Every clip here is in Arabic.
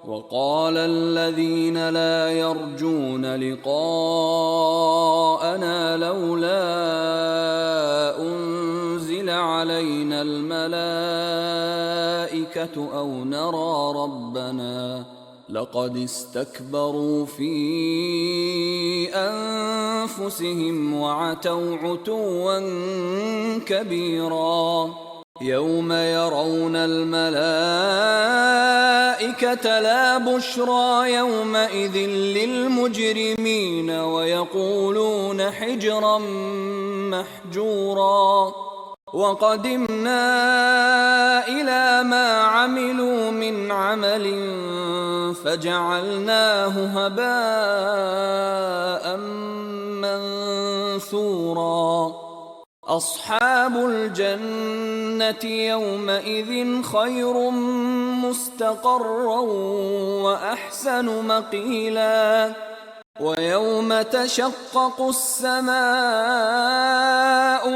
وقال الذين لا يرجون لقاءنا لولا أنزل علينا الملائكة أو نرى ربنا لقد استكبروا في أنفسهم وعتوا عتوا كبيرا. يوم يرون الملائكة لا بشرى يومئذ للمجرمين ويقولون حجرا محجورا. وقدمنا إلى ما عملوا من عمل فجعلناه هباء منثورا. أصحاب الجنة يومئذ خير مستقرا وأحسن مقيلا. ويوم تشقق السماء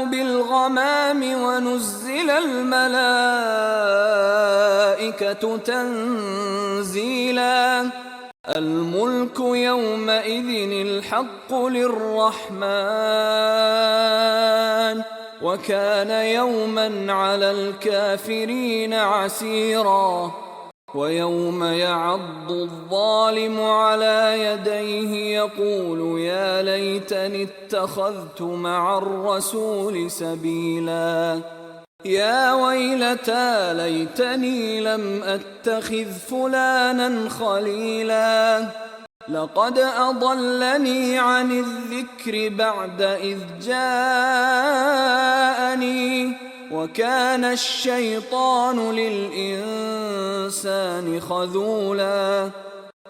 بالغمام ونزل الملائكة تنزيلا. الملك يومئذ الحق للرحمن وكان يوما على الكافرين عسيرا. ويوم يعض الظالم على يديه يقول يا ليتني اتخذت مع الرسول سبيلا. يا ويلتى ليتني لم أتخذ فلانا خليلا لقد أضلني عن الذكر بعد إذ جاءني وكان الشيطان للإنسان خذولا.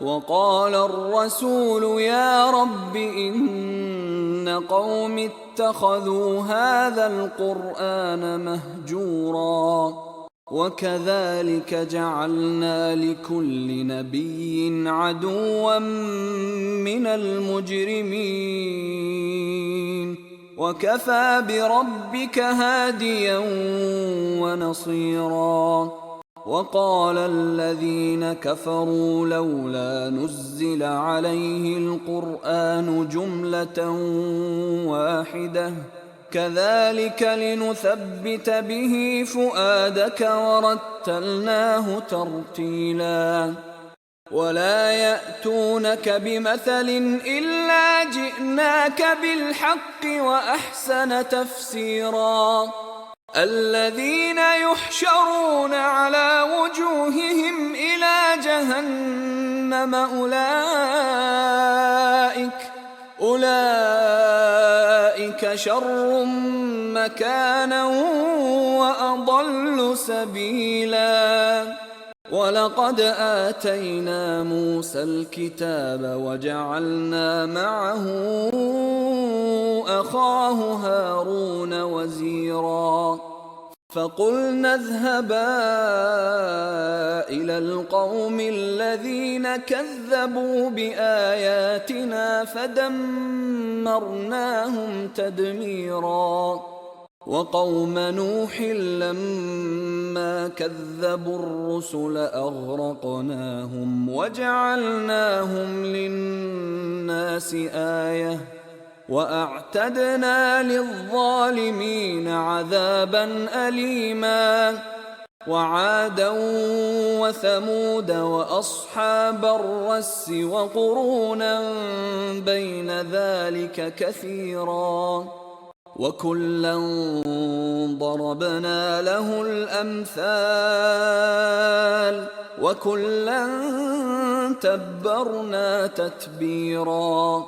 وقال الرسول يا رب إن قوم اتخذوا هذا القرآن مهجورا. وكذلك جعلنا لكل نبي عدوا من المجرمين وكفى بربك هاديا ونصيرا. وقال الذين كفروا لولا نزل عليه القرآن جملة واحدة كذلك لنثبت به فؤادك ورتلناه ترتيلا. ولا يأتونك بمثل إلا جئناك بالحق وأحسن تفسيرا. الذين يحشرون على وجوههم إلى جهنم أولئك شر مكانا وأضل سبيلا. ولقد آتينا موسى الكتاب وجعلنا معه أخاه هارون وزيرا. فقلنا اذهبا إلى القوم الذين كذبوا بآياتنا فدمرناهم تدميرا. وقوم نوح لما كذبوا الرسل أغرقناهم وجعلناهم للناس آية وأعتدنا للظالمين عذابا أليما. وعادا وثمود وأصحاب الرس وقرونا بين ذلك كثيرا. وكلا ضربنا له الأمثال وكلا تبرنا تتبيرا.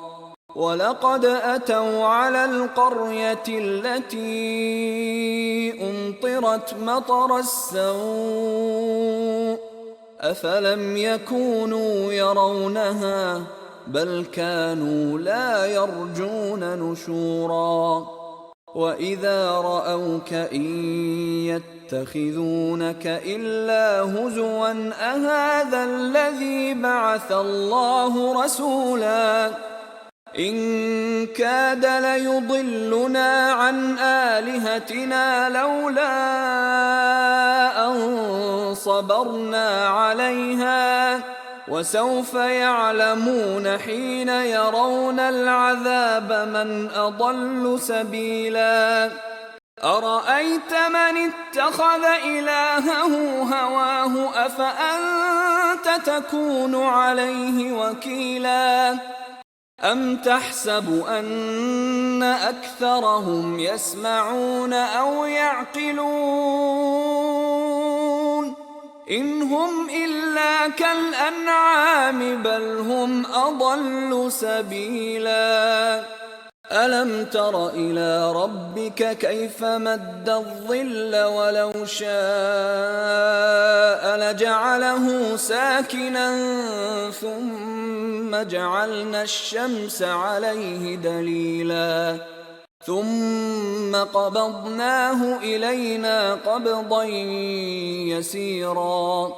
ولقد أتوا على القرية التي أمطرت مطر السوء أفلم يكونوا يرونها بل كانوا لا يرجون نشورا. وإذا رأوك إن يتخذونك إلا هزوا أهذا الذي بعث الله رسولا إن كاد ليضلنا عن آلهتنا لولا أن صبرنا عليها وسوف يعلمون حين يرون العذاب من أضل سبيلا أرأيت من اتخذ إلهه هواه أفأنت تكون عليه وكيلا أم تحسب أن أكثرهم يسمعون أو يعقلون إن هم إلا كالأنعام بل هم أضل سبيلا ألم تر إلى ربك كيف مد الظل ولو شاء لجعله ساكنا ثم جعلنا الشمس عليه دليلا ثم قبضناه إلينا قبضا يسيرا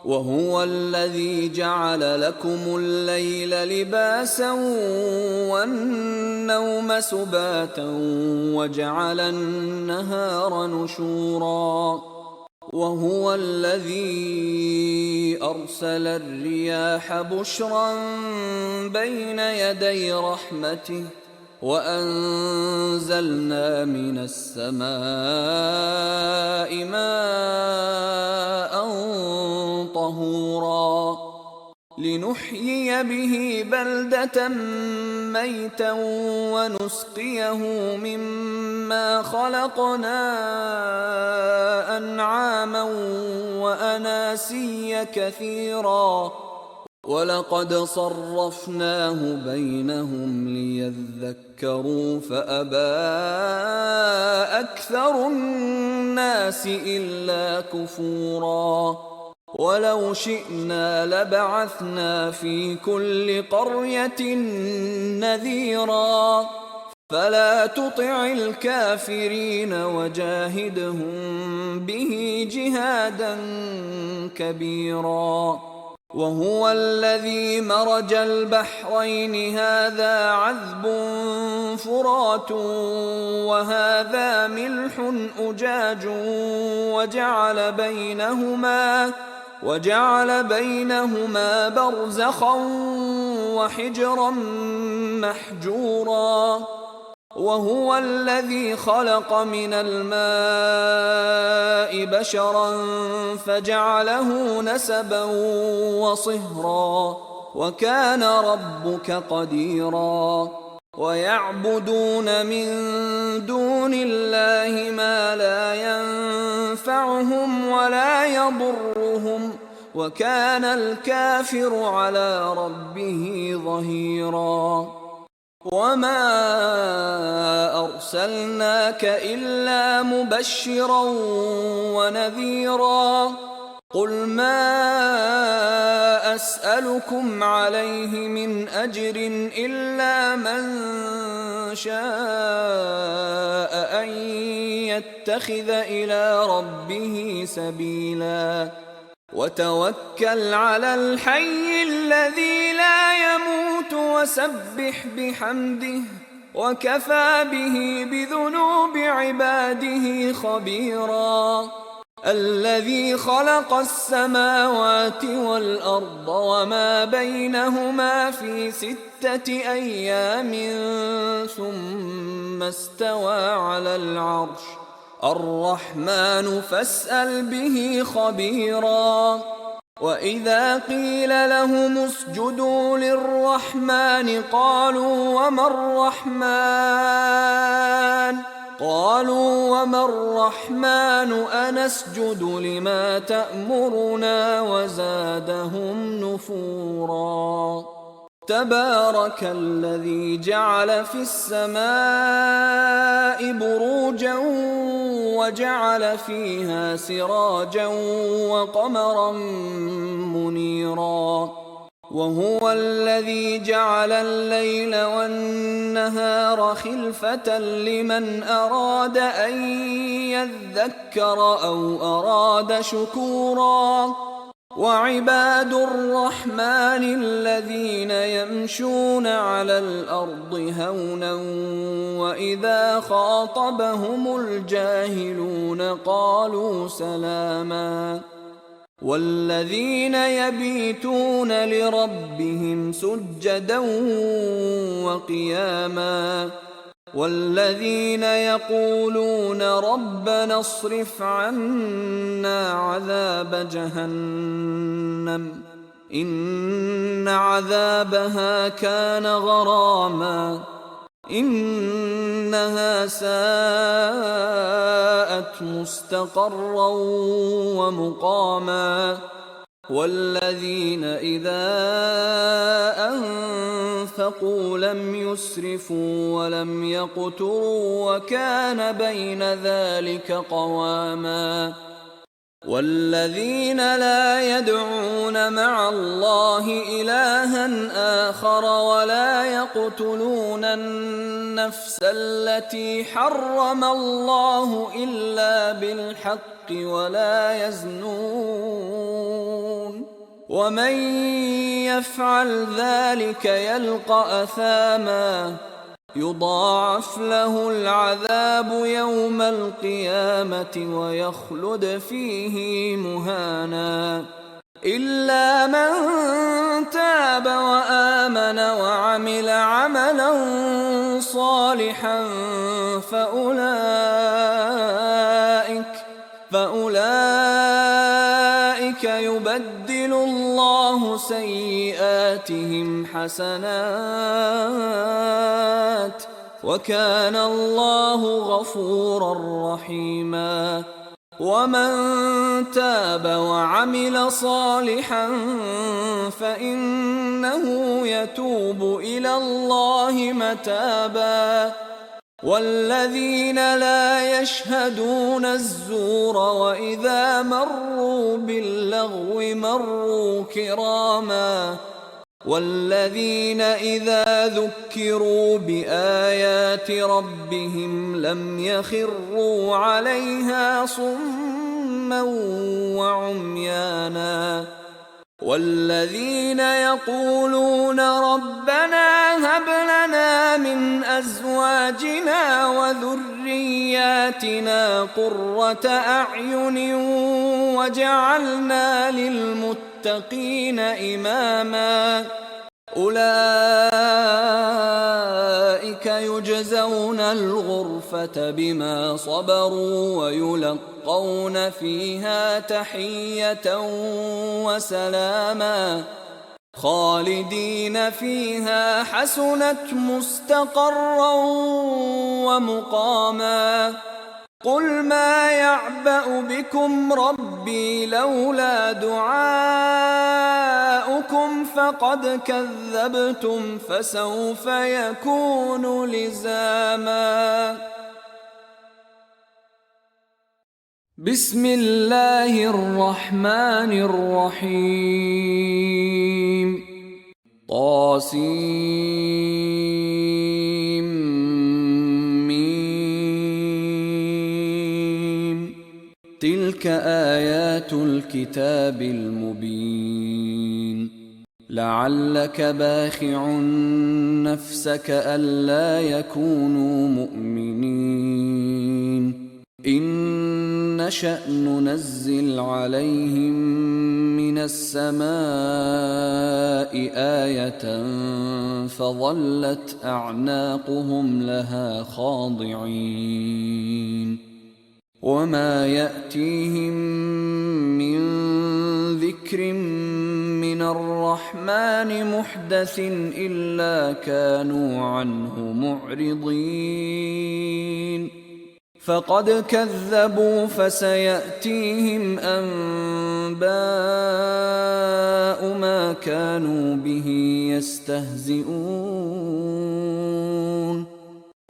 وهو الذي جعل لكم الليل لباسا والنوم سباتا وجعل النهار نشورا وهو الذي أرسل الرياح بشرا بين يدي رحمته وأنزلنا من السماء ماء طهورا لنحيي به بلدة ميتا ونسقيه مما خلقنا أنعاما وأناسيا كثيرا ولقد صرفناه بينهم ليذكروا فأبى أكثر الناس إلا كفورا ولو شئنا لبعثنا في كل قرية نذيرا فلا تطع الكافرين وجاهدهم به جهادا كبيرا وهو الذي مرج البحرين هذا عذب فرات وهذا ملح أجاج وجعل بينهما برزخا وحجرا محجورا وهو الذي خلق من الماء بشرا فجعله نسبا وصهرا وكان ربك قديرا ويعبدون من دون الله ما لا ينفعهم ولا يضرهم وكان الكافر على ربه ظهيرا وما أرسلناك إلا مبشرا ونذيرا قل ما أسألكم عليه من أجر إلا من شاء أن يتخذ إلى ربه سبيلا وتوكل على الحي الذي لا يموت وسبح بحمده وكفى به بذنوب عباده خبيرا الذي خلق السماوات والأرض وما بينهما في 6 أيام ثم استوى على العرش الرحمن فاسأل به خبيرا وإذا قيل لهم اسجدوا للرحمن قالوا وما الرحمن أنسجد لما تأمرنا وزادهم نفورا تبارك الذي جعل في السماء بروجا وجعل فيها سراجا وقمرا منيرا وهو الذي جعل الليل والنهار خلفة لمن أراد أن يذكر أو أراد شكورا وعباد الرحمن الذين يمشون على الأرض هونا وإذا خاطبهم الجاهلون قالوا سلاما والذين يبيتون لربهم سجدا وقياما والذين يقولون ربنا اصرف عنا عذاب جهنم إن عذابها كان غراما إنها ساءت مستقرا ومقاما والذين إذا أنفقوا لم يسرفوا ولم يقتروا وكان بين ذلك قواما والذين لا يدعون مع الله إلها آخر ولا يقتلون النفس التي حرم الله إلا بالحق ولا يزنون ومن يفعل ذلك يلقى أثاما يضاعف له العذاب يوم القيامة ويخلد فيه مهانا إلا من تاب وآمن وعمل عملا صالحا فأولئك يبدل الله سيئاتهم حسنات وكان الله غفورا رحيما ومن تاب وعمل صالحا فإنه يتوب إلى الله متابا والذين لا يشهدون الزور وإذا مروا باللغو مروا كراما والذين إذا ذكروا بآيات ربهم لم يخروا عليها صما وعميانا والذين يقولون ربنا هب لنا من أزواجنا وذرياتنا قرة أعين وجعلنا للمتقين إماما أولئك يجزون الغرفة بما صبروا ويلقون فيها تحية وسلاما خالدين فيها حسنت مستقرا ومقاما قل ما يعبأ بكم ربي لولا دعاؤكم فقد كذبتم فسوف يكون لزاما بسم الله الرحمن الرحيم تلك آيات الكتاب المبين لعلك باخع نفسك ألا يكونوا مؤمنين إن نشأ ننزل عليهم من السماء آية فظلت أعناقهم لها خاضعين وما يأتيهم من ذكر من الرحمن محدث إلا كانوا عنه معرضين فقد كذبوا فسيأتيهم أنباء ما كانوا به يستهزئون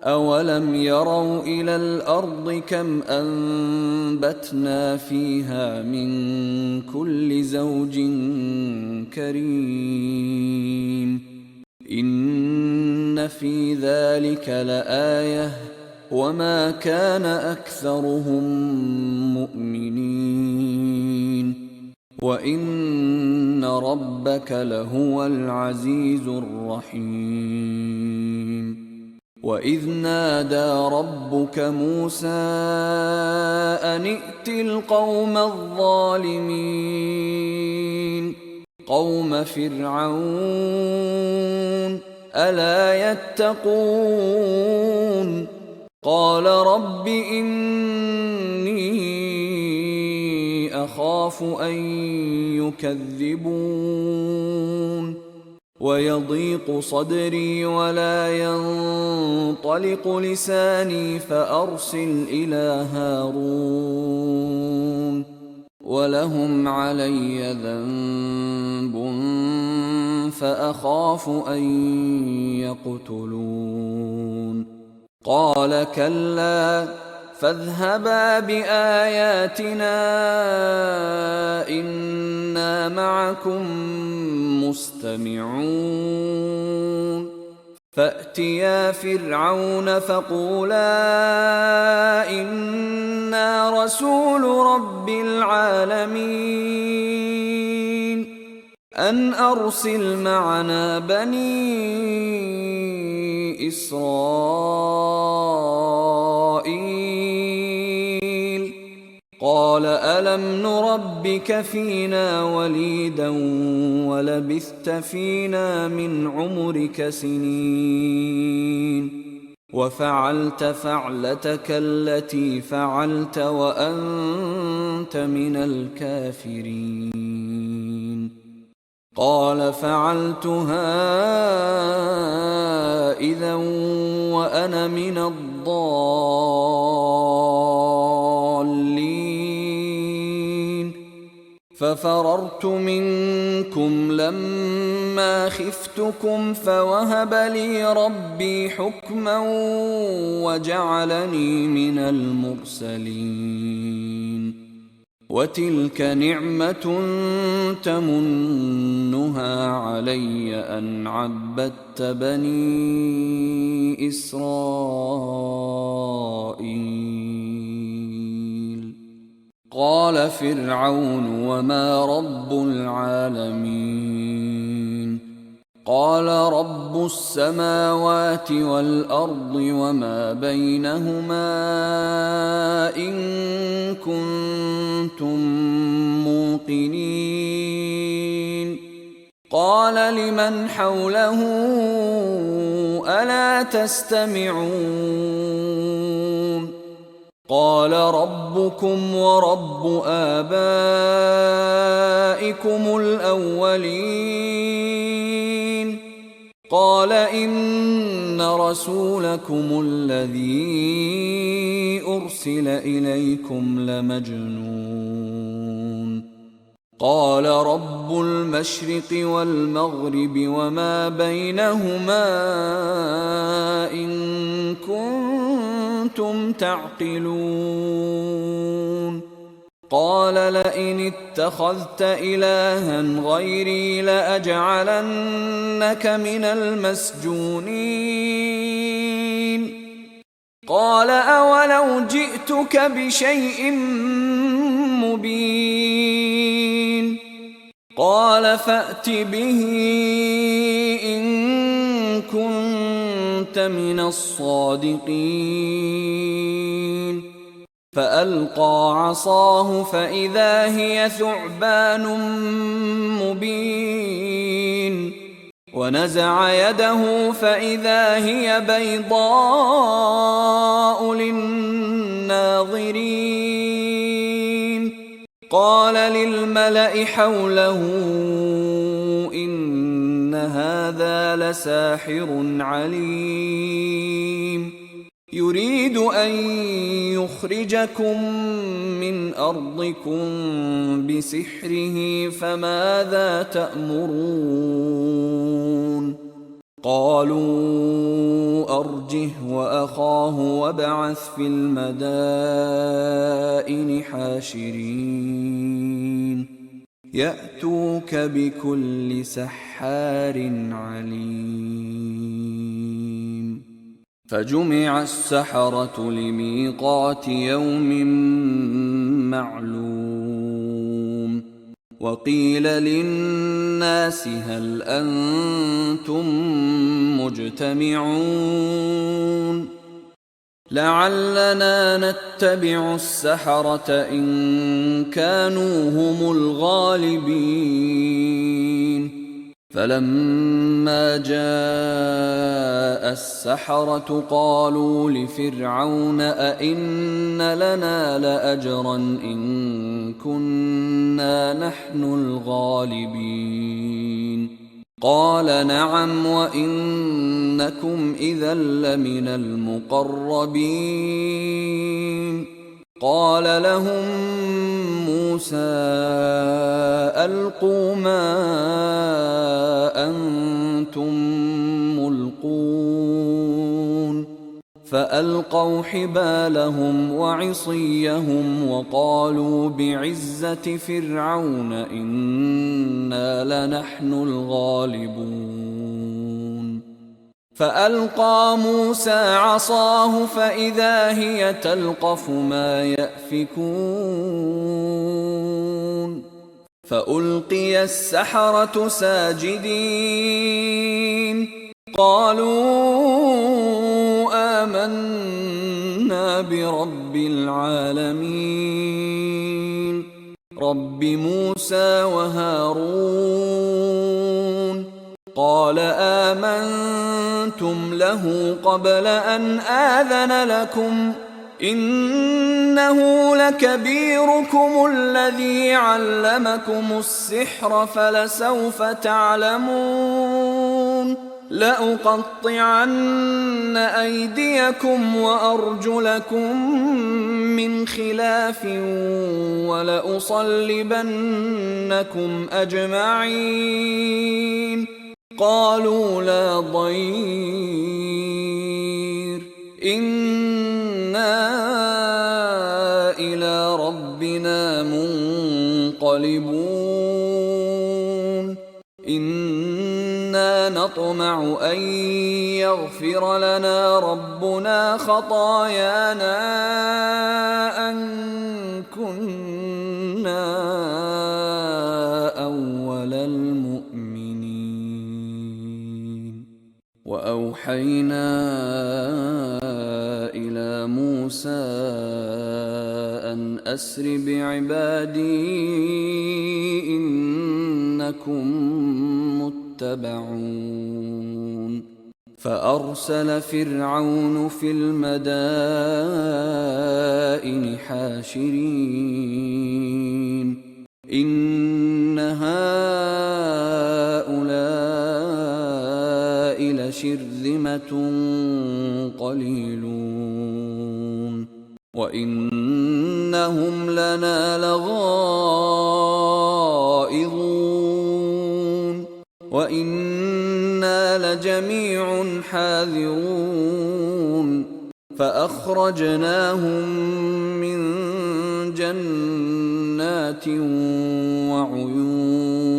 أولم يروا إلى الأرض كم أنبتنا فيها من كل زوج كريم إن في ذلك لآية وما كان أكثرهم مؤمنين وإن ربك لهو العزيز الرحيم وإذ نادى ربك موسى أن ائت القوم الظالمين قوم فرعون ألا يتقون قال رب إني أخاف أن يكذبون ويضيق صدري ولا ينطلق لساني فأرسل إلى هارون ولهم علي ذنب فأخاف أن يقتلون قال كلا فاذهبا بآياتنا إنا معكم مستمعون فأتيا فرعون فقولا إنا رسول رب العالمين أن أرسل معنا بني إسرائيل قال ألم نربك فينا وليدا ولبثت فينا من عمرك سنين وفعلت فعلتك التي فعلت وأنت من الكافرين قال فعلتها إذا وأنا من الضالين ففررت منكم لما خفتكم فوهب لي ربي حكما وجعلني من المرسلين وتلك نعمة تمنها علي أن عبدت بني إسرائيل قال فرعون وما رب العالمين قال رب السماوات والأرض وما بينهما إن كنتم موقنين قال لمن حوله ألا تستمعون قال ربكم ورب آبائكم الأولين قال إن رسولكم الذي أرسل إليكم لمجنون قال رب المشرق والمغرب وما بينهما إن كنتم تعقلون قال لئن اتخذت إلها غيري لأجعلنك من المسجونين قال أولو جئتك بشيء مبين قال فأت به إن كنت من الصادقين فألقى عصاه فإذا هي ثعبان مبين ونزع يده فإذا هي بيضاء للناظرين قال للملأ حوله إن هذا لساحر عليم يريد أن يخرجكم من أرضكم بسحره فماذا تأمرون قالوا أرجه وأخاه وابعث في المدائن حاشرين يأتوك بكل سحار عليم فجمع السحرة لميقات يوم معلوم وقيل للناس هل أنتم مجتمعون لعلنا نتبع السحرة إن كانوا هم الغالبين فلما جاء السحرة قالوا لفرعون أئن لنا لأجرا إن كنا نحن الغالبين قال نعم وإنكم إذا لمن المقربين قال لهم موسى ألقوا ما أنتم ملقون فألقوا حبالهم وعصيهم وقالوا بعزة فرعون إنا لنحن الغالبون فألقى موسى عصاه فإذا هي تلقف ما يأفكون فألقي السحرة ساجدين قالوا آمنا برب العالمين رب موسى وهارون قال آمنتم له قبل أن آذن لكم إنه لكبيركم الذي علمكم السحر فلسوف تعلمون لأقطعن أيديكم وأرجلكم من خلاف ولأصلبنكم أجمعين قالوا لا ضير إنا إلى ربنا منقلبون إنا نطمع أن يغفر لنا ربنا خطايانا أن كنا أول المؤمنين وأوحينا إلى موسى أن أسر بعبادي إنكم متبعون فأرسل فرعون في المدائن حاشرين إن هؤلاء لشرذمة قليلون وإنهم لنا لغائظون وإنا لجميع حاذرون فأخرجناهم من جنات وعيون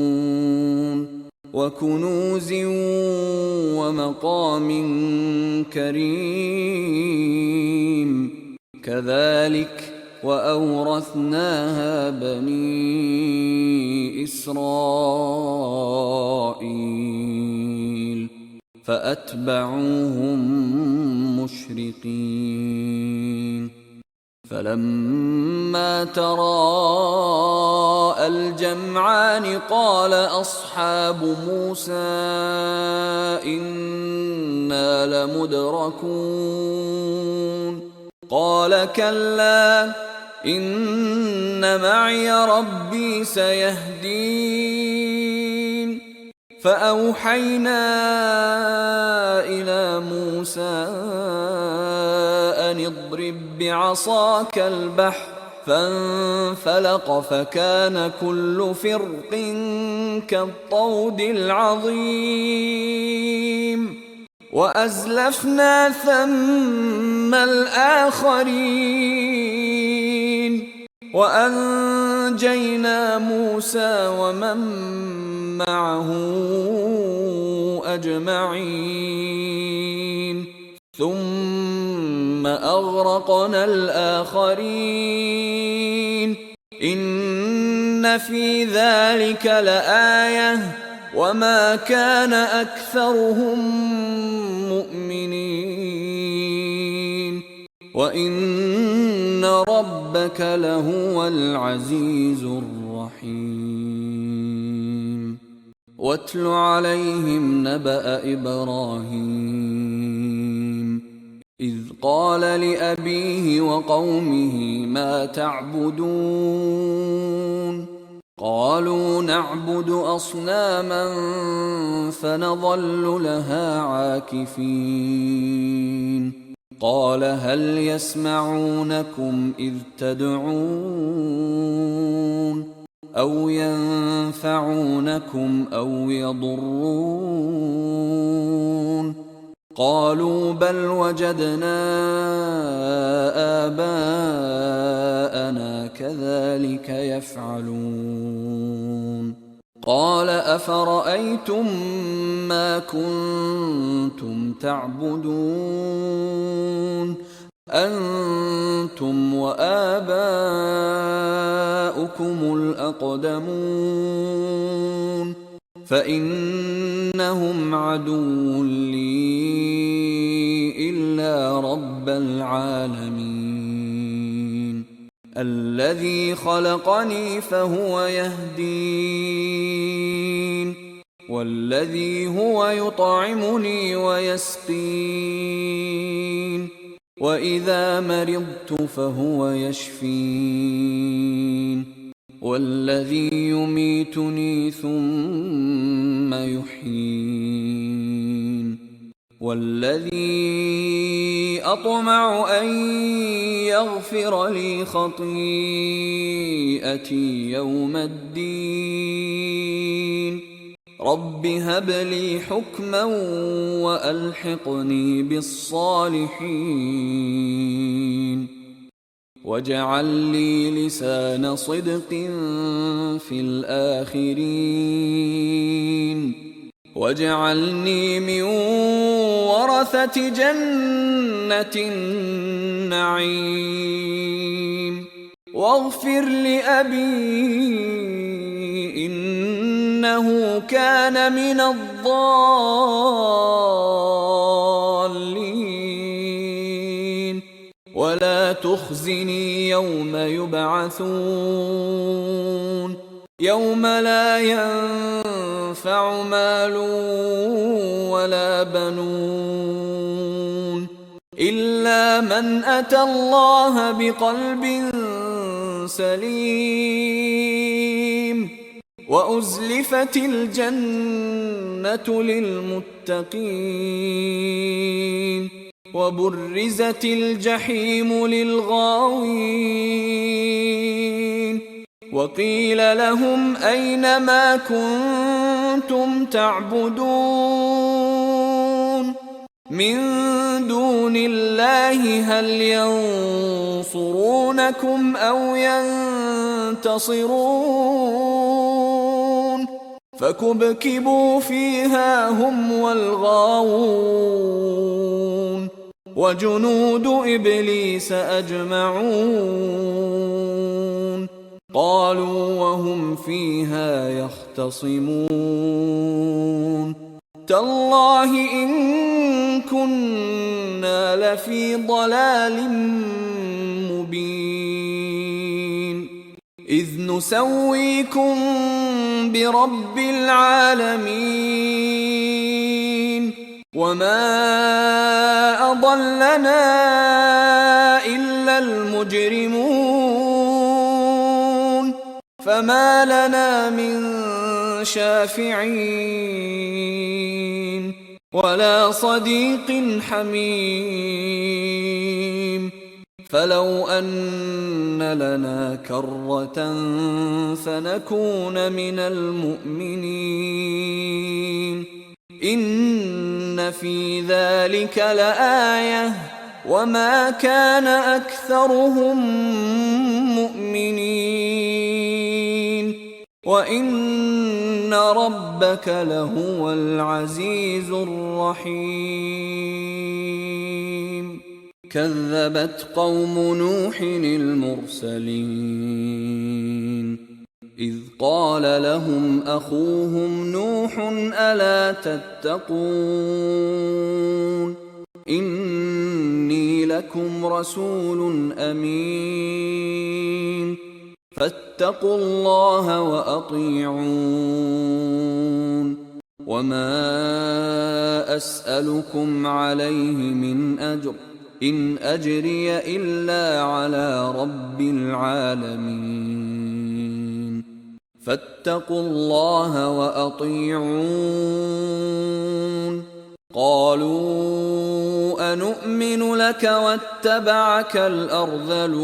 وكنوز ومقام كريم كذلك وأورثناها بني إسرائيل فأتبعوهم مشرقين فلما تراءى الجمعان قال أصحاب موسى إنا لمدركون قال كلا إن معي ربي سيهدين فأوحينا إلى موسى أن اضرب بعصاك البحر فانفلق فكان كل فرق كالطود العظيم وأزلفنا ثم الآخرين وأنجينا موسى ومن معه أجمعين ثم أغرقنا الآخرين إن إن في ذلك لآية وما كان أكثرهم مؤمنين وإن ربك لهو العزيز الرحيم. واتل عليهم نبأ إبراهيم إذ قال لأبيه وقومه ما تعبدون قالوا نعبد أصناما فنظل لها عاكفين قال هل يسمعونكم إذ تدعون أو ينفعونكم أو يضرون قالوا بل وجدنا آباءنا كذلك يفعلون قال أفرأيتم ما كنتم تعبدون أنتم وآباؤكم الأقدمون فإنهم عدو لي إلا رب العالمين الذي خلقني فهو يهدين والذي هو يطعمني ويسقين وإذا مرضت فهو يشفين والذي يميتني ثم يحيين والذي أطمع أن يغفر لي خطيئتي يوم الدين رب هب لي حكما وألحقني بالصالحين واجعل لي لسان صدق في الآخرين واجعلني من ورثة جنة النعيم واغفر لأبي إنه كان من الضالين ولا تخزني يوم يبعثون يوم لا ينفع مال ولا بنون إلا من أتى الله بقلب سليم وأزلفت الجنة للمتقين وبرزت الجحيم للغاوين وقيل لهم أين ما كنتم تعبدون من دون الله هل ينصرونكم أو ينتصرون فكبكبوا فيها هم والغاوون وجنود إبليس أجمعون قالوا وهم فيها يختصمون تالله إن كنا لفي ضلال مبين إذ نسويكم برب العالمين وما أضلنا إلا المجرمون فما لنا من شافعين ولا صديق حميم فلو أن لنا كرة فنكون من المؤمنين إن في ذلك لآية وما كان أكثرهم مؤمنين وإن ربك لهو العزيز الرحيم كذبت قوم نوح المرسلين إذ قال لهم أخوهم نوح ألا تتقون إني لكم رسول أمين فاتقوا الله وأطيعون وما أسألكم عليه من أجر إن أجري إلا على رب العالمين فاتقوا الله وأطيعون قالوا أنؤمن لك واتبعك الأرذلون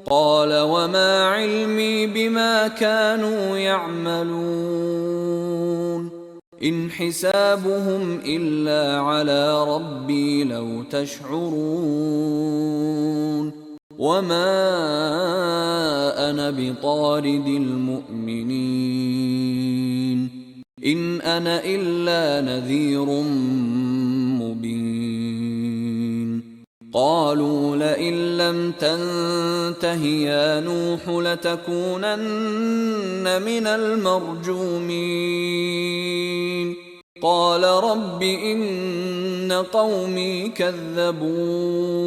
قال وما علمي بما كانوا يعملون إن حسابهم إلا على ربي لو تشعرون وما أنا بطارد المؤمنين إن أنا إلا نذير مبين قالوا لئن لم تنته يا نوح لتكونن من المرجومين قال رب إن قومي كذبون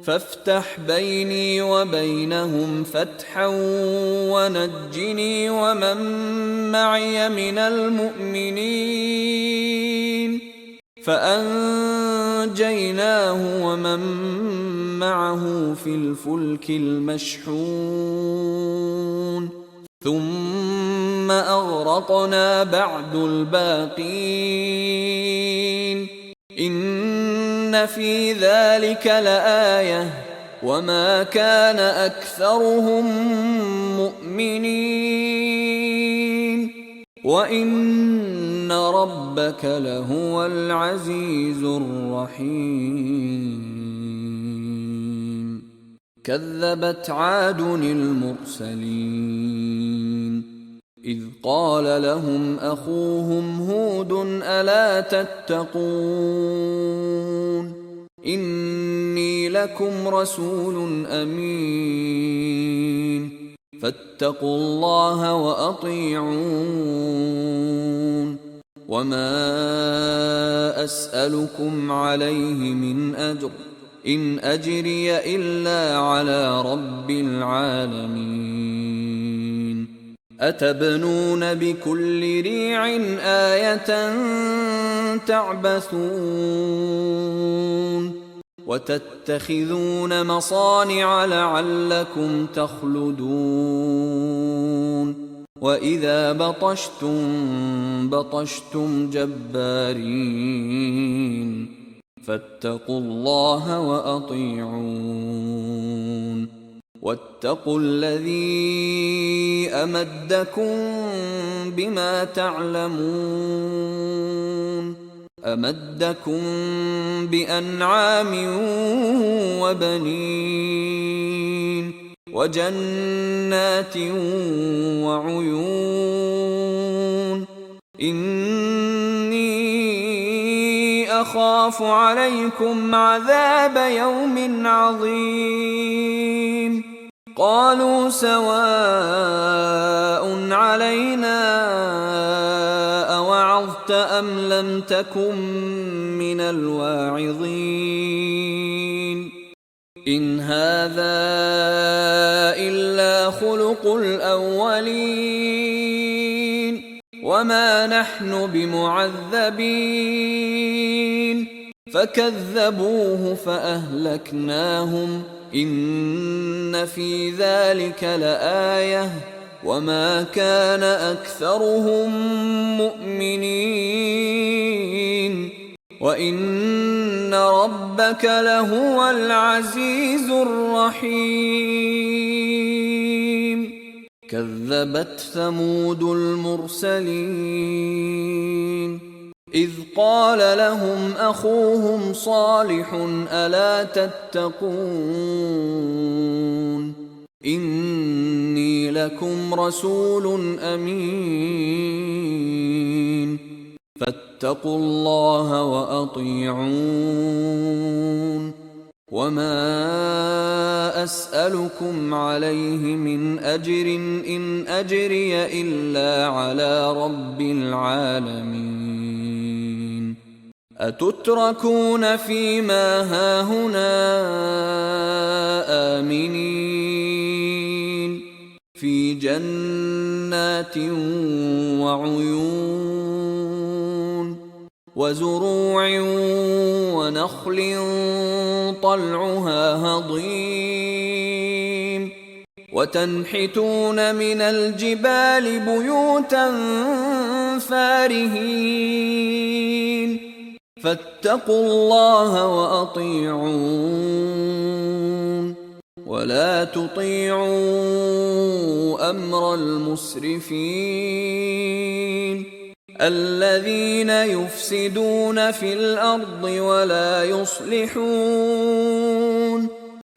فافتح بيني وبينهم فتحا ونجني ومن معي من المؤمنين فأنجيناه ومن معه في الفلك المشحون ثم أغرقنا بعد الباقين إن في ذلك لآية وما كان أكثرهم مؤمنين وإن ربك لهو العزيز الرحيم كذبت عاد المرسلين إذ قال لهم أخوهم هود ألا تتقون إني لكم رسول أمين فاتقوا الله وأطيعون وما أسألكم عليه من أجر إن أجري إلا على رب العالمين أتبنون بكل ريع آية تعبثون وتتخذون مصانع لعلكم تخلدون وإذا بطشتم بطشتم جبارين فاتقوا الله وأطيعون واتقوا الذي أمدكم بما تعلمون أمدكم بأنعام وبنين وجنات وعيون إني أخاف عليكم عذاب يوم عظيم قالوا سواء علينا أوعظت أم لم تكن من الواعظين إن هذا إلا خلق الأولين وما نحن بمعذبين فكذبوه فأهلكناهم إن في ذلك لآية وما كان أكثرهم مؤمنين وإن ربك لهو العزيز الرحيم كذبت ثمود المرسلين إذ قال لهم أخوهم صالح ألا تتقون إني لكم رسول أمين فاتقوا الله وأطيعون وما أسألكم عليه من أجر إن أجري إلا على رب العالمين. أتتركون فيما هاهنا آمنين في جنات وعيون وزروع ونخل طلعها هضيم وتنحتون من الجبال بيوتا فارهين فاتقوا الله وأطيعون ولا تطيعوا أمر المسرفين الذين يفسدون في الأرض ولا يصلحون.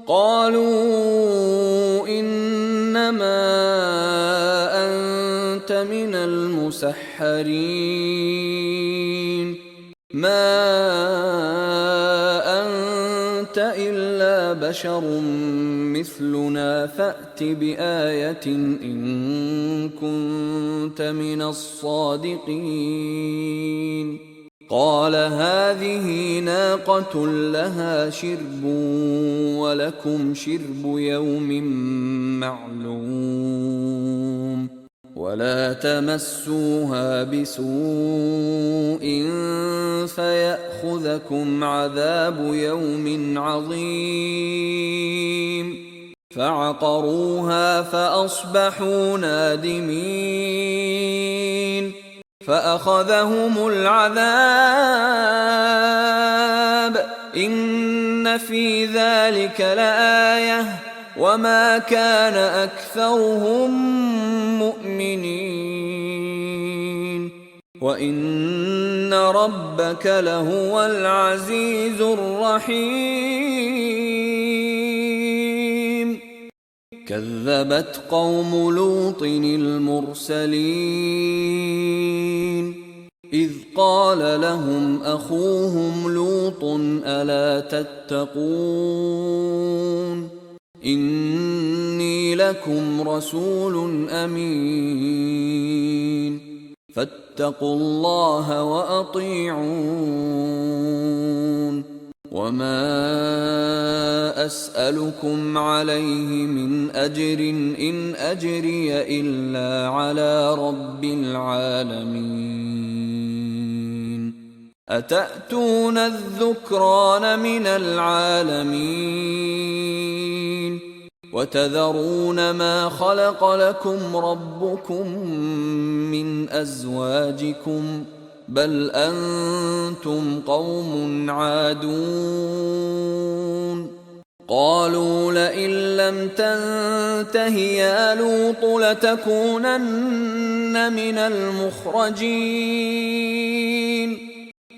قالوا إنما أنت من المسحرين ما أنت إلا بشر مثلنا فأت بآية إن كنت من الصادقين. قال هذه ناقة لها شرب ولكم شرب يوم معلوم ولا تمسوها بسوء فيأخذكم عذاب يوم عظيم. فعقروها فأصبحوا نادمين فأخذهم العذاب إن في ذلك لآية وما كان أكثرهم مؤمنين وإن ربك لهو العزيز الرحيم. كذبت قوم لوط المرسلين إذ قال لهم أخوهم لوط ألا تتقون إني لكم رسول أمين فاتقوا الله وأطيعون وما أسألكم عليه من أجر إن أجري إلا على رب العالمين. أتأتون الذكران من العالمين وتذرون ما خلق لكم ربكم من أزواجكم بل أنتم قوم عادون. قالوا لئن لم تنته يا لوط لتكونن من المخرجين.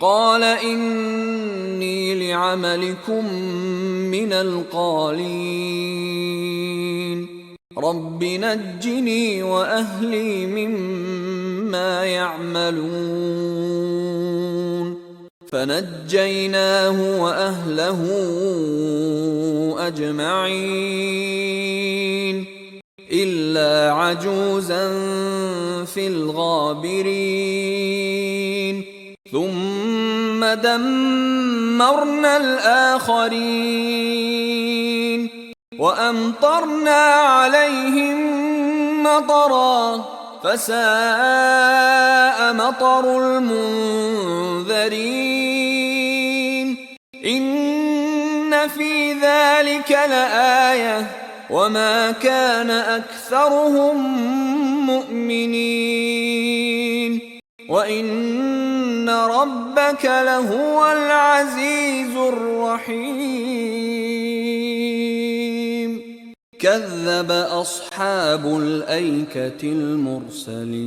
قال إني لعملكم من القالين رب نجني وأهلي مما يعملون. فنجيناه وأهله أجمعين إلا عجوزا في الغابرين ثم دمرنا الآخرين وأمطرنا عليهم مطرا فساء مطر المنذرين. إن في ذلك لآية وما كان أكثرهم مؤمنين وإن ربك لهو العزيز الرحيم. كذب أصحاب الأيكة المرسلين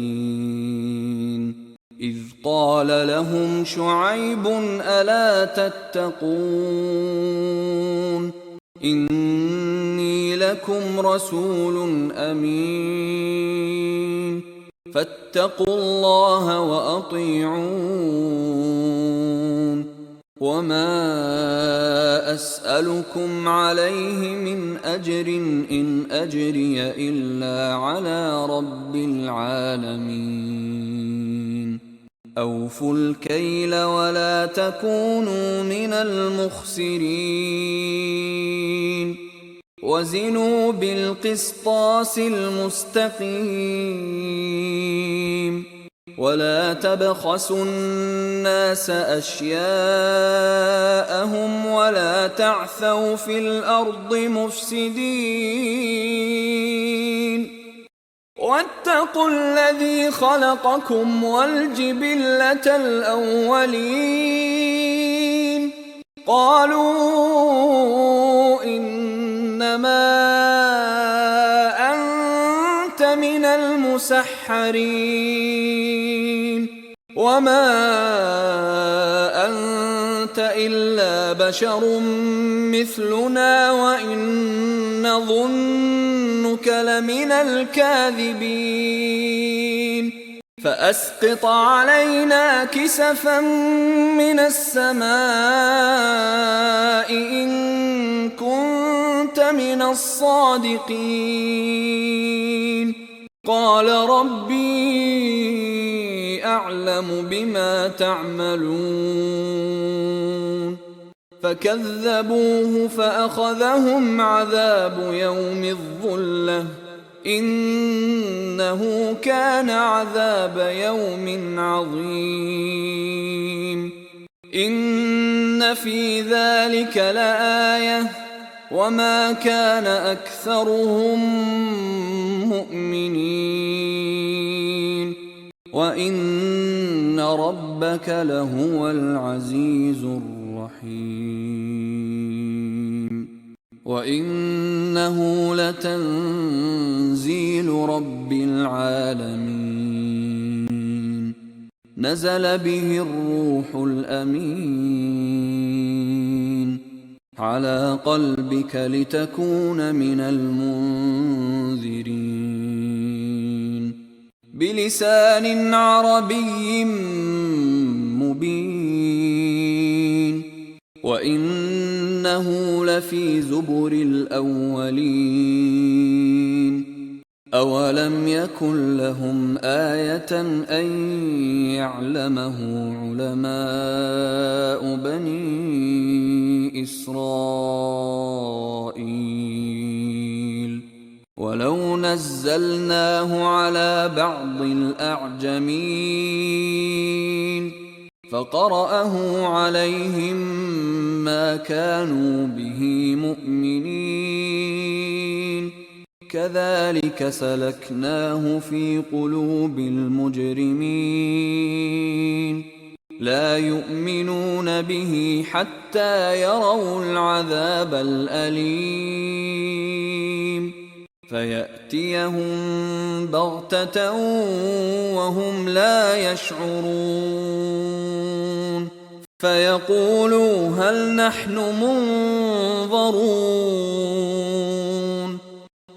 إذ قال لهم شعيب ألا تتقون إني لكم رسول أمين فاتقوا الله وأطيعون وما أسألكم عليه من أجر إن أجري إلا على رب العالمين. أوفوا الكيل ولا تكونوا من المخسرين وزنوا بالقسطاس المستقيم ولا تبخسوا الناس أشياءهم ولا تعثوا في الأرض مفسدين واتقوا الذي خلقكم والجبلة الأولين قالوا إنما أنت من المسحرين وما أنت إلا بشر مثلنا وإن نظنك لمن الكاذبين فأسقط علينا كسفا من السماء إن كنت من الصادقين قال ربي أعلم بما تعملون فكذبوه فأخذهم عذاب يوم الظلة إنه كان عذاب يوم عظيم إن في ذلك لآية وما كان أكثرهم مؤمنين وإن ربك لهو العزيز الرحيم وإنه لتنزيل رب العالمين نزل به الروح الأمين على قلبك لتكون من المنذرين بلسان عربي مبين وإنه لفي زبر الأولين أولم يكن لهم آية أن يعلمه علماء بني إسرائيل ولو نزلناه على بعض الأعجمين فقرأه عليهم ما كانوا به مؤمنين كذلك سلكناه في قلوب المجرمين لا يؤمنون به حتى يروا العذاب الأليم فيأتيهم بغتة وهم لا يشعرون فيقولوا هل نحن منظرون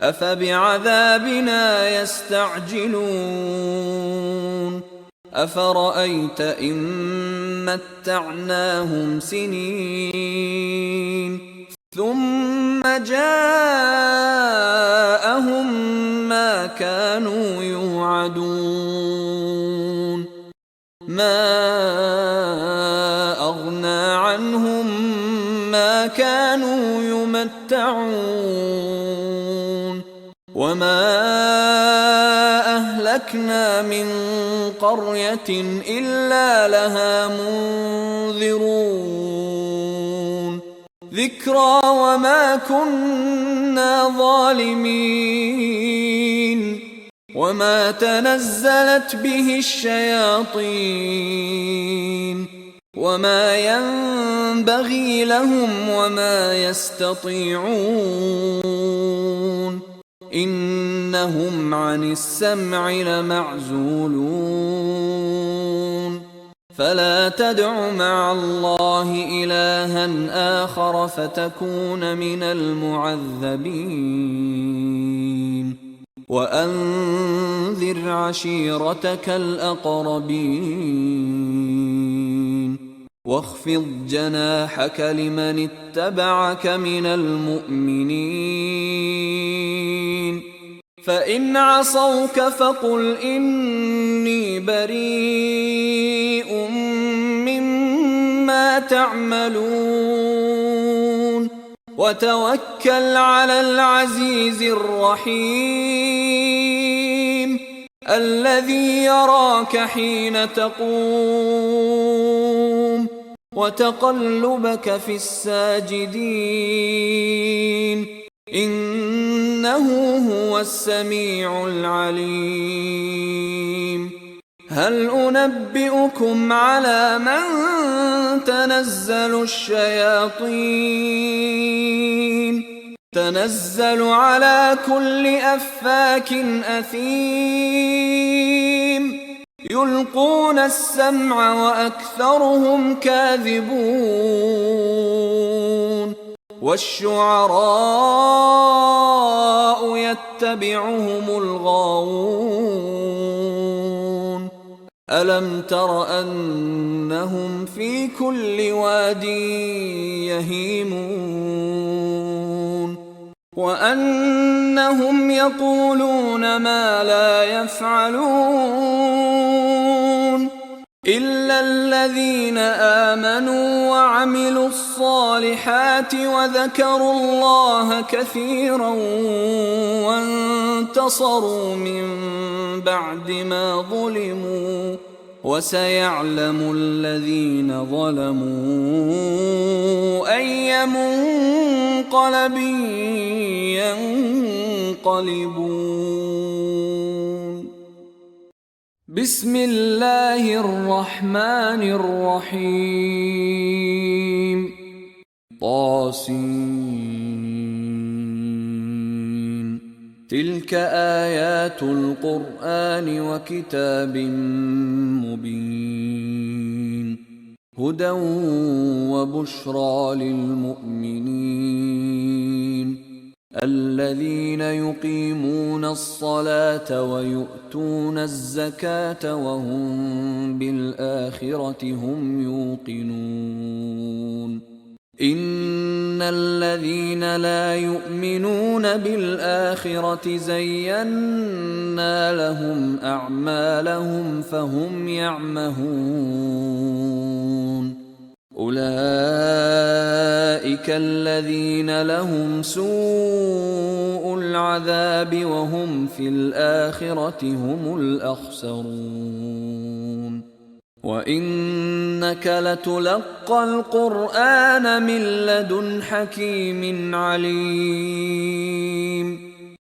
أفبعذابنا يستعجلون أفرأيت إن متعناهم سنين ثم جاءهم ما كانوا يوعدون ما أغنى عنهم ما كانوا يمتعون وما أهلكنا من قرية إلا لها منذرون ذكرى وما كنا ظالمين وما تنزلت به الشياطين وما ينبغي لهم وما يستطيعون إنهم عن السمع لمعزولون فلا تدع مع الله إلها آخر فتكون من المعذبين وأنذر عشيرتك الأقربين واخفض جناحك لمن اتبعك من المؤمنين فإن عصوك فقل إني بريء مما تعملون وتوكل على العزيز الرحيم الذي يراك حين تقوم وتقلبك في الساجدين إنه هو السميع العليم هل أنبئكم على من تنزل الشياطين تنزل على كل أفاك أثيم يلقون السمع وأكثرهم كاذبون والشعراء يتبعهم الغاوون ألم تر أنهم في كل واد يهيمون وأنهم يقولون ما لا يفعلون إلا الذين آمنوا وعملوا الصالحات وذكروا الله كثيرا وانتصروا من بعد ما ظلموا وسيعلم الذين ظلموا أي منقلب ينقلبون بسم الله الرحمن الرحيم طاسين تلك آيات القرآن وكتاب مبين هدى وبشرى للمؤمنين الذين يقيمون الصلاة ويؤتون الزكاة وهم بالآخرة هم يوقنون إن الذين لا يؤمنون بالآخرة زينا لهم أعمالهم فهم يعمهون أولئك الذين لهم سوء العذاب وهم في الآخرة هم الأخسرون وإنك لتلقى القرآن من لدن حكيم عليم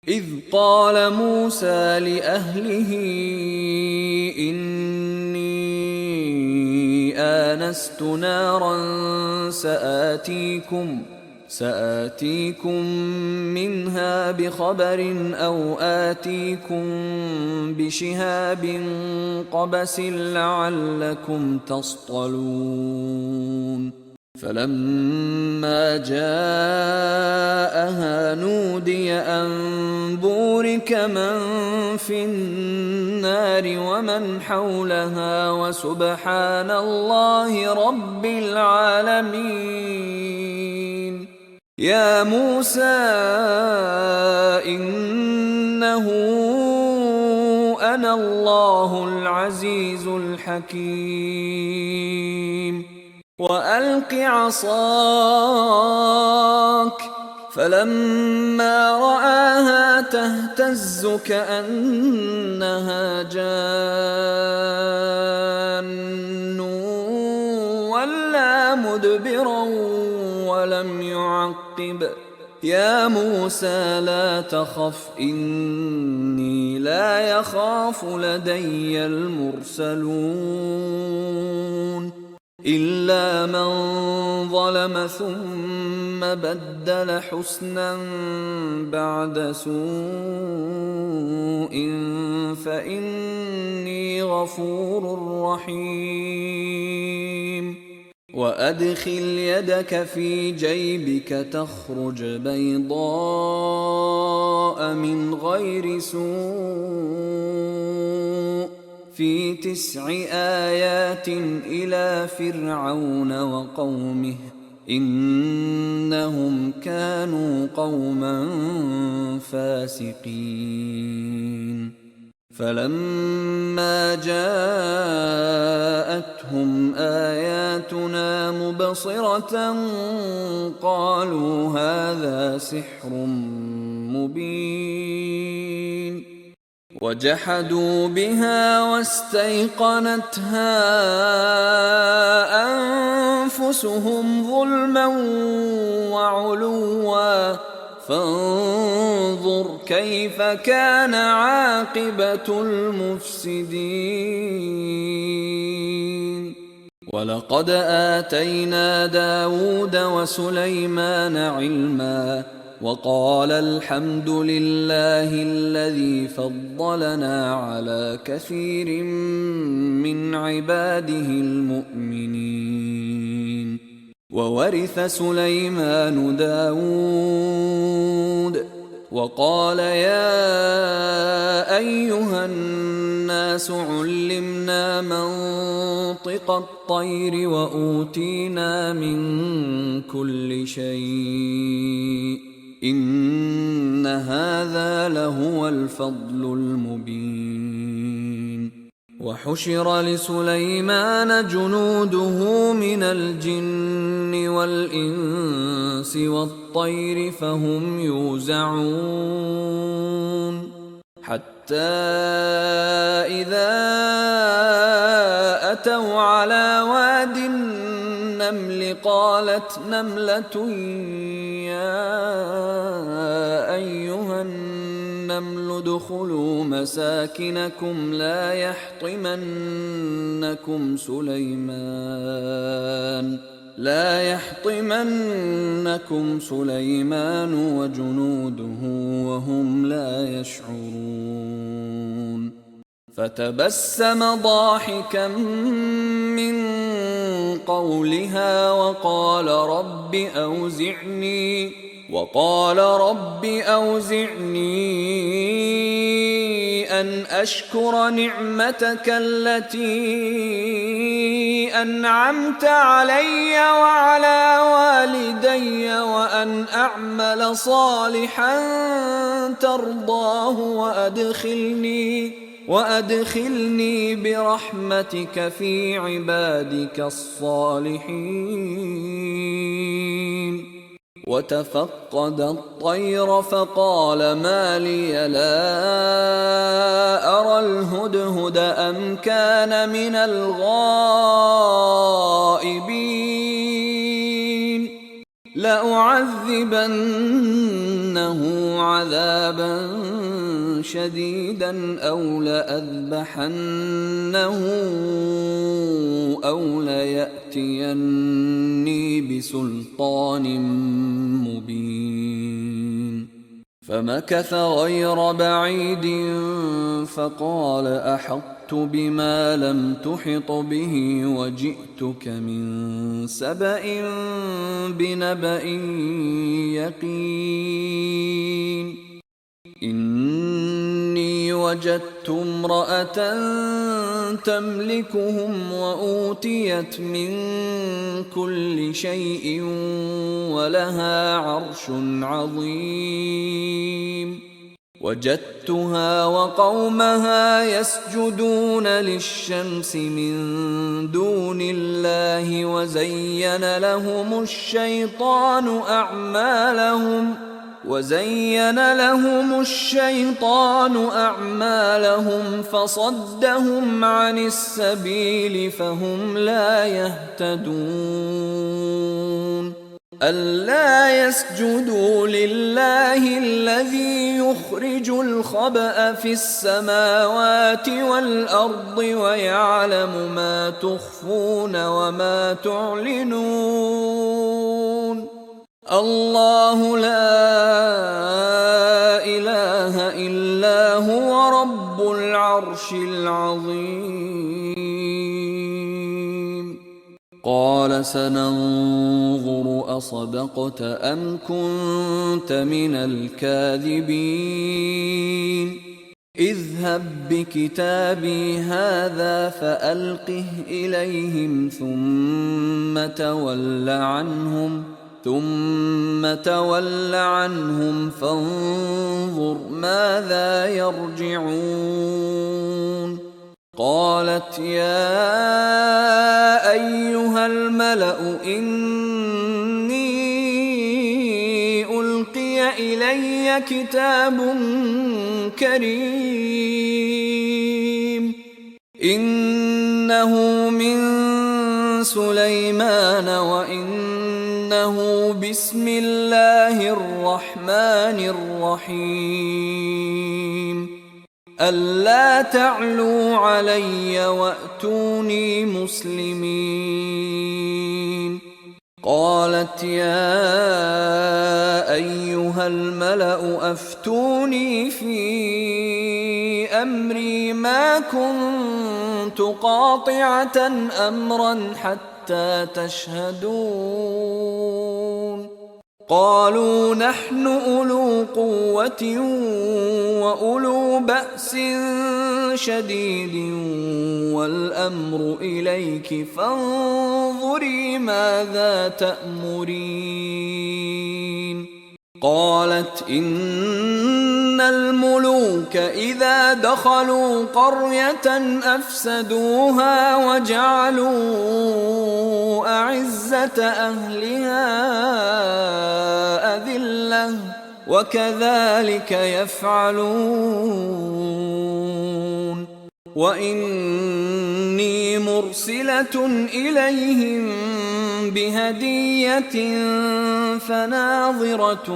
إذ قال موسى لأهله إني آنست نارا سآتيكم منها بخبر أو آتيكم بشهاب قبس لعلكم تصطلون فلما جاءها نودي أن بورك من في النار ومن حولها وسبحان الله رب العالمين يا موسى إنه أنا الله العزيز الحكيم وألق عصاك فلما رآها تهتز كأنها جان ولا مدبرا ولم يعقب يا موسى لا تخف إني لا يخاف لدي المرسلون إلا من ظلم ثم بدل حسنا بعد سوء فإني غفور رحيم وأدخل يدك في جيبك تخرج بيضاء من غير سوء في 9 آيات إلى فرعون وقومه إنهم كانوا قوما فاسقين فلما جاءتهم آياتنا مبصرة قالوا هذا سحر مبين وجحدوا بها واستيقنتها أنفسهم ظلما وعلوا فانظر كيف كان عاقبة المفسدين ولقد آتينا داود وسليمان علما وقال الحمد لله الذي فضلنا على كثير من عباده المؤمنين وورث سليمان داود وقال يا أيها الناس علمنا منطق الطير وأوتينا من كل شيء إن هذا لهو الفضل المبين وحشر لسليمان جنوده من الجن والإنس والطير فهم يوزعون حتى إذا أتوا على واد النمل قالت نملة يا أيها النمل ادخلوا مساكنكم لا يحطمنكم سليمان وجنوده وهم لا يشعرون فتبسم ضاحكا من قولها وقال رب أوزعني أن أشكر نعمتك التي أنعمت علي وعلى والدي وأن أعمل صالحا ترضاه وأدخلني برحمتك في عبادك الصالحين وتفقد الطير فقال ما لي لا أرى الهدهد أم كان من الغائبين لأعذبنه عذابا شديدا أو لأذبحنه أو ليأتيني بسلطان مبين فمكث غير بعيد فقال أحطت بما لم تحط به وجئتك من سبأ بنبأ يقين إني وجدت امرأة تملكهم وأوتيت من كل شيء ولها عرش عظيم وجدتها وقومها يسجدون للشمس من دون الله وزين لهم الشيطان أعمالهم فصدهم عن السبيل فهم لا يهتدون ألا يسجدوا لله الذي يخرج الخبأ في السماوات والأرض ويعلم ما تخفون وما تعلنون الله لا إله إلا هو رب العرش العظيم قال سننظر أصدقت أم كنت من الكاذبين اذهب بكتابي هذا فألقه إليهم ثم تول عنهم فانظر ماذا يرجعون. قالت يا أيها الملأ إني ألقي إلي كتاب كريم إنه من سليمان وإنه بسم الله الرحمن الرحيم ألا تعلوا علي وأتوني مسلمين. قالت يا أيها الملأ أفتوني في أمري ما كنت قاطعة أمرا حتى تشهدون. قالوا نحن أولو قوة وأولو بأس شديد والأمر إليك فانظري ماذا تأمرين. قالت إن الملوك إذا دخلوا قرية أفسدوها وجعلوا أعزة أهلها أذلة وكذلك يفعلون. وإني مرسلة إليهم بهدية فناظرة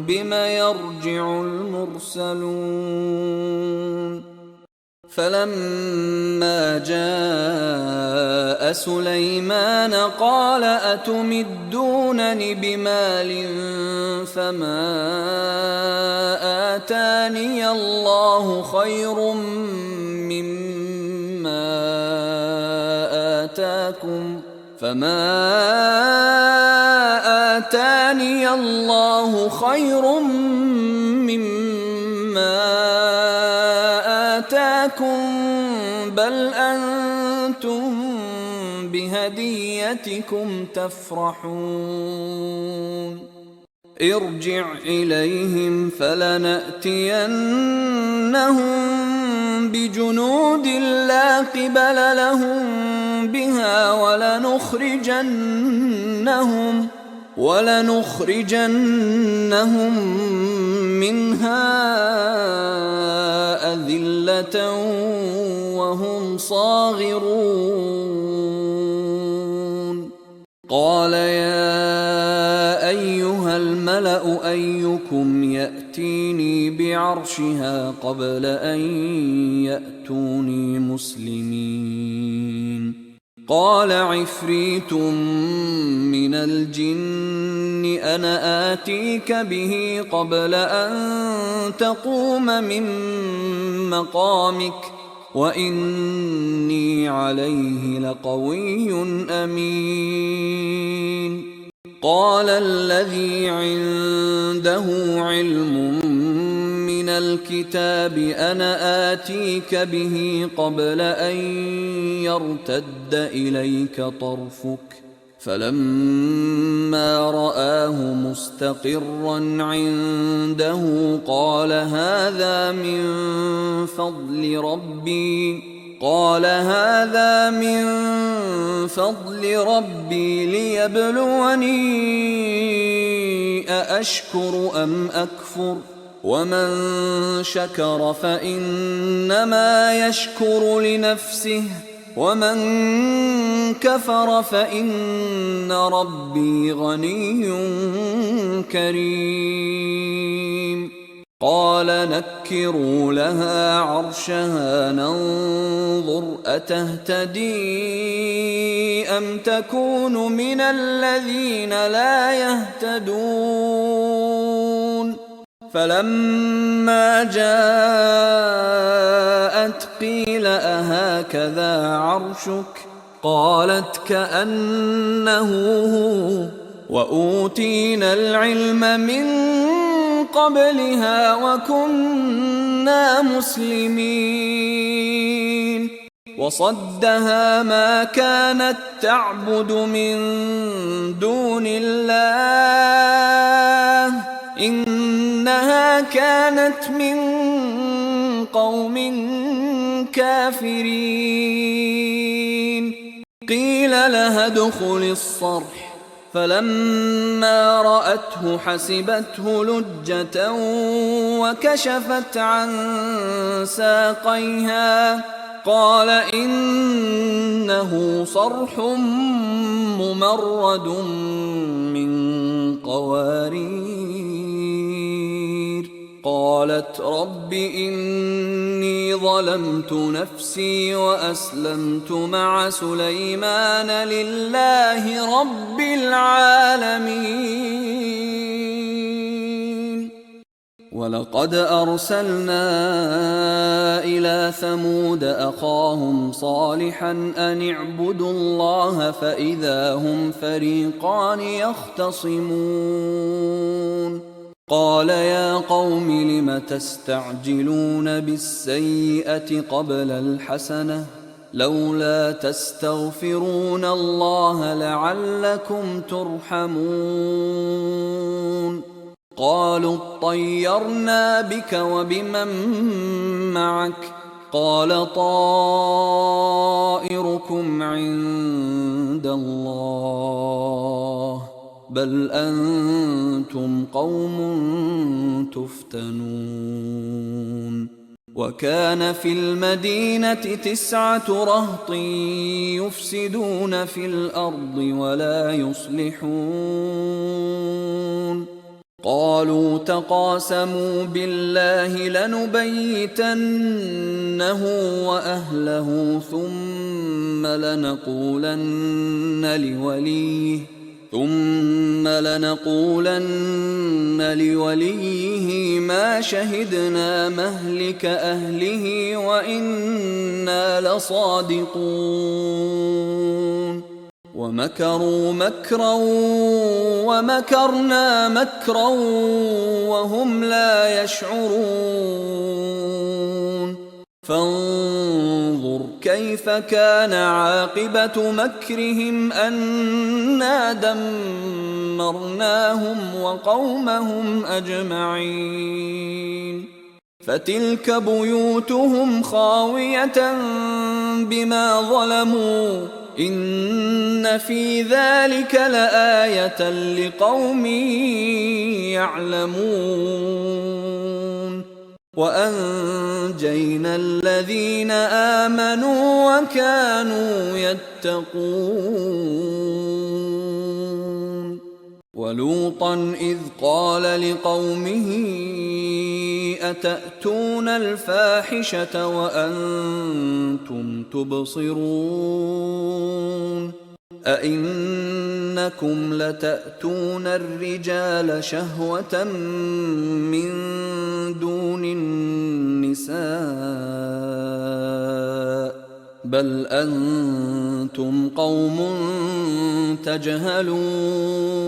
بما يرجع المرسلون. فلما جاء سليمان قال أتمدونني بمال فما آتاني الله خير مما آتاكم بل أنتم بهديتكم تفرحون. ارجع إليهم فلنأتينهم بجنود لا قبل لهم بها ولنخرجنهم منها أذلة وهم صاغرون. قال يا أيها الملأ أيكم يأتيني بعرشها قبل أن يأتوني مسلمين. قال عفريت من الجن أنا آتيك به قبل أن تقوم من مقامك وإني عليه لقوي أمين. قال الذي عنده علم من الكتاب أنا آتيك به قبل أن يرتد إليك طرفك فلما رآه مستقرا عنده قال هذا من فضل ربي ليبلوني أأشكر أم أكفر ومن شكر فإنما يشكر لنفسه ومن كفر فإن ربي غني كريم. قال نكروا لها عرشها ننظر أتهتدي أم تكون من الذين لا يهتدون. فلما جاءت قيل أهكذا عرشك قالت كأنه هو وأوتينا العلم من قبلها وكنا مسلمين وصدها ما كانت تعبد من دون الله إنها كانت من قوم كافرين قيل لها ادخل الصرح فلما رأته حسبته لجة وكشفت عن ساقيها قال إنه صرح ممرد من قوارير قالت رب إني ظلمت نفسي وأسلمت مع سليمان لله رب العالمين ولقد أرسلنا إلى ثمود أخاهم صالحا أن اعبدوا الله فإذا هم فريقان يختصمون قال يا قوم لم تستعجلون بالسيئة قبل الحسنة لولا تستغفرون الله لعلكم ترحمون قالوا اطيرنا بك وبمن معك قال طائركم عند الله بل أنتم قوم تفتنون وكان في المدينة 9 رهط يفسدون في الأرض ولا يصلحون قالوا تقاسموا بالله لنبيتنه وأهله ثم لنقولن لوليه ما شهدنا مهلك أهله وإنا لصادقون ومكروا مكرا ومكرنا مكرا وهم لا يشعرون فانظر كيف كان عاقبة مكرهم أنا دمرناهم وقومهم أجمعين فتلك بيوتهم خاوية بما ظلموا إن في ذلك لآية لقوم يعلمون وأنجينا الذين آمنوا وكانوا يتقون ولوطا إذ قال لقومه أتأتون الفاحشة وأنتم تبصرون أئنكم لتأتون الرجال شهوة من دون النساء بل أنتم قوم تجهلون